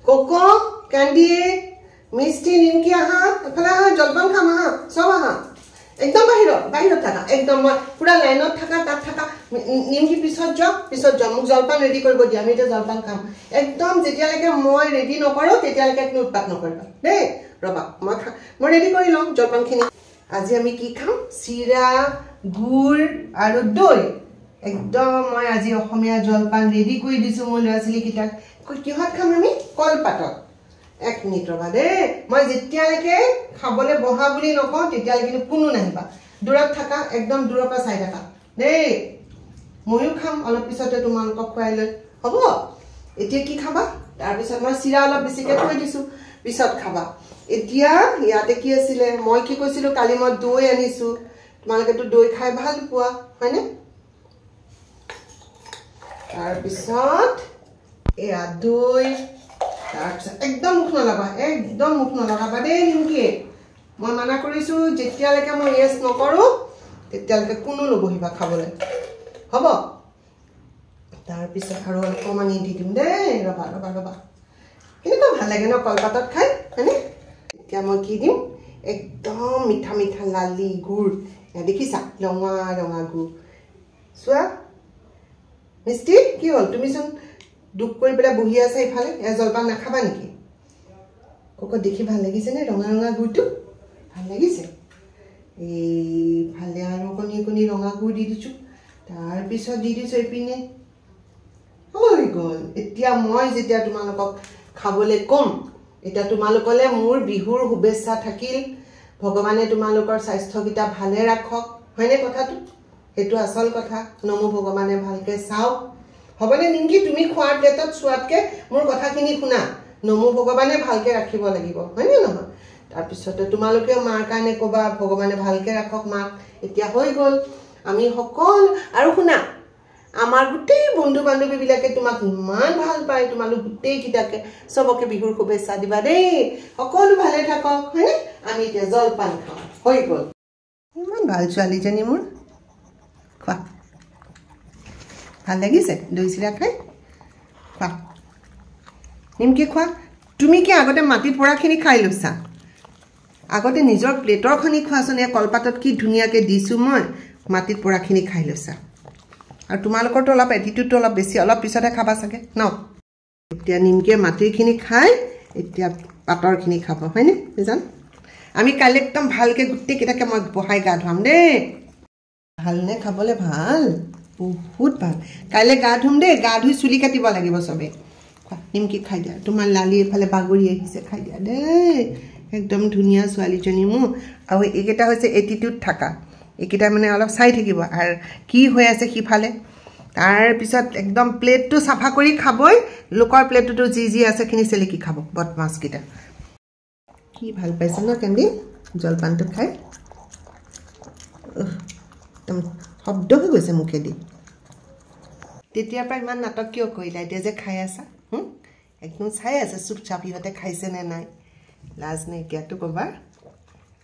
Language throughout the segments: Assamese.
কোকো ক্যান্ডি মিষ্টি নিমকি আহা এফালে আহা জলপান খাম আহা সব আহা একদম বাহিৰত থাকা একদম পুৰা লাইনত থাকা তাত থাকা নিমকি পিছত যাও মোক জলপান ৰেডি কৰিব দিয়া আমি এতিয়া জলপান খাম একদম যেতিয়ালৈকে মই ৰেডি নকৰো তেতিয়ালৈকে কোনো উৎপাত নকৰিবা দেই ৰবা মই ৰেডি কৰি লওঁ জলপানখিনি আজি আমি কি খাম চিৰা গুড় আৰু দৈ একদম মই আজি অসমীয়া জলপান ৰেডি কৰি দিছো মই ল'ৰা-ছোৱালী কিটাক কিহত খাম আমি কলপাতত এক মিনিট ৰবা দে মই যেতিয়ালৈকে খাবলে বহা বুলি নকওঁ তেতিয়ালৈকে কোনো নাহিবা দূৰত থাকা একদম দূৰৰ পৰা চাই থাকা দেই ময়ো খাম অলপ পিছতে তোমালোকক খুৱাই লৈ হ'ব এতিয়া কি খাবা তাৰপিছত মই চিৰা অলপ বেছিকে থৈ দিছো পিছত খাবা এতিয়া ইয়াতে কি আছিলে মই কি কৈছিলো কালি মই দৈ আনিছো তোমালোকেতো দৈ খাই ভাল পোৱা হয়নে তাৰপিছত এয়া দৈ তাৰপিছত একদম মুখ নলগাবা দেই নিমকি মই মানা কৰিছো যেতিয়ালৈকে মই য়েছ নকৰো তেতিয়ালৈকে কোনো নবহিবা খাবলৈ হ'ব তাৰপিছত আৰু অকণমান দি দিম দেই ৰবা কেনেকুৱা ভাল লাগে ন কলপাতত খাই হয়নে এতিয়া মই কি দিম একদম মিঠা লালি গুড় দেখিছা ৰঙা গুড় চোৱা মিষ্টি কি হ'ল তুমিচোন দুখ কৰি পেলাই বহি আছা ইফালে জলপান নাখাবা নেকি কোকো দেখি ভাল লাগিছে নে ৰঙা গুড়টো ভাল লাগিছে এইফালে আৰু কণী ৰঙা গুড় দি দিছো তাৰপিছত দি দিছো এইপিনে হৈ গ'ল এতিয়া মই যেতিয়া তোমালোকক খাবলৈ কম এতিয়া তোমালোকলে মোৰ বিহুৰ শুভেচ্ছা থাকিল ভগৱানে তোমালোকৰ স্বাস্থ্যকিটা ভালে ৰাখক হয়নে কথাটো সেইটো আচল কথা নমো ভগৱানে ভালকে চাওক হবনে নিমকি তুমি খোৱাৰ প্লেটত চোৱাতকে মোৰ কথাখিনি শুনা নমো ভগৱানে ভালকে ৰাখিব লাগিব হয়নে নহয় তাৰপিছতে তোমালোকেও মাৰ কাৰণে ক'বা ভগৱানে ভালকে ৰাখক মাক এতিয়া হৈ গ'ল আমি সকল আৰু শুনা আমাৰ গোটেই বন্ধু বান্ধৱী বিলাকে তোমাক ইমান ভাল পায় তোমালোক গোটেই কিটাকে সবকে বিহুৰ শুভেচ্ছা দিবা দেই সকলো ভালে থাকক হয়নে আমি এতিয়া জলপান খাম হৈ গ'ল ইমান ভাল ছোৱালীজনী মোৰ খোৱা ভাল লাগিছে দৈ চিৰা খাই খোৱা নিমকি খোৱা তুমি কি আগতে মাটিত পৰাখিনি খাই লৈছা আগতে নিজৰ প্লেটৰখিনি খোৱাচোন এই কলপাতত কি ধুনীয়াকৈ দিছোঁ মই মাটিত পৰাখিনি খাই লৈছা আৰু তোমালোকৰতো অলপ এটিটিউডটো অলপ বেছি অলপ পিছতে খাবা চাগে ন এতিয়া নিমকিয়ে মাটিৰখিনি খাই এতিয়া পাতৰখিনি খাব হয়নে জান আমি কালি একদম ভালকৈ গোটেইকেইটাকে মই বহাই গা ধুৱাম দেই ভালনে খাবলৈ ভাল বহুত ভাল কাইলৈ গা ধুম দেই গা ধুই চুলি কাটিব লাগিব চবে নিমকি খাই দিয়া তোমাৰ লালি এফালে বাগৰি আহিছে খাই দিয়া দেই একদম ধুনীয়া ছোৱালীজনী মোৰ আৰু এইকেইটা হৈছে এটিটিউড থকা এইকেইটা মানে অলপ চাই থাকিব আৰু কি হৈ আছে সিফালে তাৰপিছত একদম প্লেটটো চাফা কৰি খাবই লোকৰ প্লেটটো যি আছে খিনি চেলেকি খাব বদমাছকেইটা কি ভাল পাইছে ন কেন্দি জলপানটো খাই একদম শব্দ হৈ গৈছে মুখেদি তেতিয়াৰ পৰা ইমান নাটক কিয় কৰিলা এতিয়া যে খাই আছা একদম চাই আছে চুপচাপ ইহঁতে খাইছে নে নাই লাজ নাইকিয়াটো ক'বা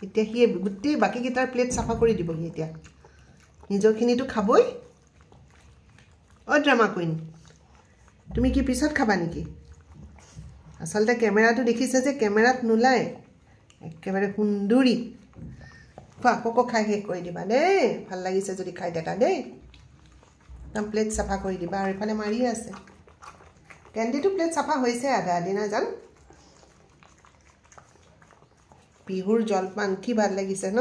এতিয়া সি গোটেই বাকীকেইটাৰ প্লেট চাফা কৰি দিবহি এতিয়া নিজৰখিনিতো খাবই ড্ৰামা কুইন তুমি কি পিছত খাবা নেকি আচলতে কেমেৰাটো দেখিছে যে কেমেৰাত নোলায় একেবাৰে সুন্দৰী খোৱা কোকো খাই শেষ কৰি দিবা দেই ভাল লাগিছে যদি খাই থাকা দেই একদম প্লেট চাফা কৰি দিবা আৰু এইফালে মাৰি আছে কেন্দিটো প্লেট চাফা হৈছে আধা আধি নাজান বিহুৰ জলপান কি ভাল লাগিছে ন